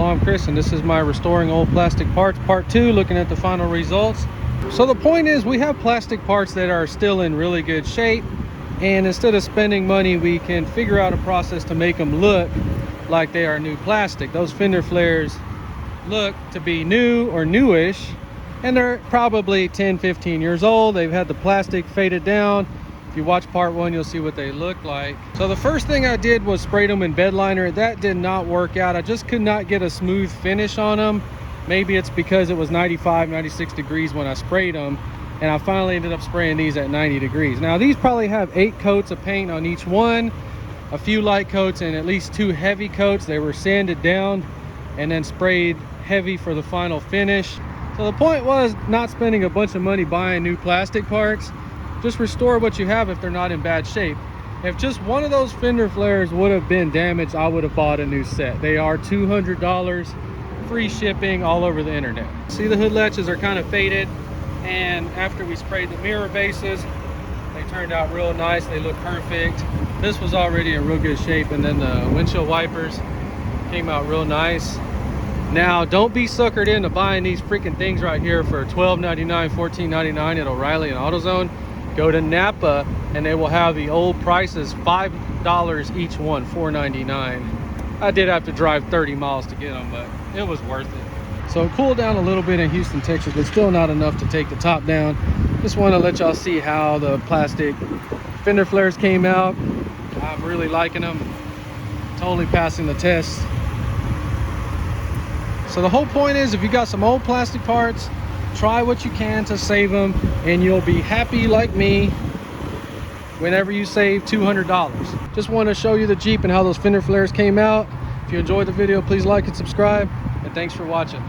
I'm Chris, and this is my Restoring Old Plastic Parts Part 2, looking at the final results. So the point is, we have plastic parts that are still in really good shape, and instead of spending money, we can figure out a process to make them look like they are new plastic. Those fender flares look to be new or newish, and they're probably 10-15 years old. They've had the plastic faded down. If you watch part 1, you'll see what they look like. So the first thing I did was spray them in bed liner. That did not work out. I just could not get a smooth finish on them. Maybe it's because it was 95-96 degrees when I sprayed them, and I finally ended up spraying these at 90 degrees. Now these probably have 8 coats of paint on each one, a few light coats and at least 2 heavy coats. They were sanded down and then sprayed heavy for the final finish. So the point was not spending a bunch of money buying new plastic parts. Just restore what you have if they're not in bad shape. If just one of those fender flares would have been damaged, I would have bought a new set. They are $200, free shipping all over the internet. See, the hood latches are kind of faded, and after we sprayed the mirror bases, they turned out real nice. They look perfect. This was already in real good shape, and then the windshield wipers came out real nice. Now, don't be suckered into buying these freaking things right here for $12.99, $14.99 at O'Reilly and AutoZone. Go to Napa and they will have the old prices, $5 each one, $4.99. I did have to drive 30 miles to get them, but it was worth it. So it cooled down a little bit in Houston, Texas, but still not enough to take the top down. Just want to let y'all see how the plastic fender flares came out. I'm really liking them. Totally passing the test. So the whole point is, if you got some old plastic parts, try what you can to save them, and you'll be happy like me whenever you save $200. Just want to show you the Jeep and how those fender flares came out. If you enjoyed the video, please like and subscribe, and thanks for watching.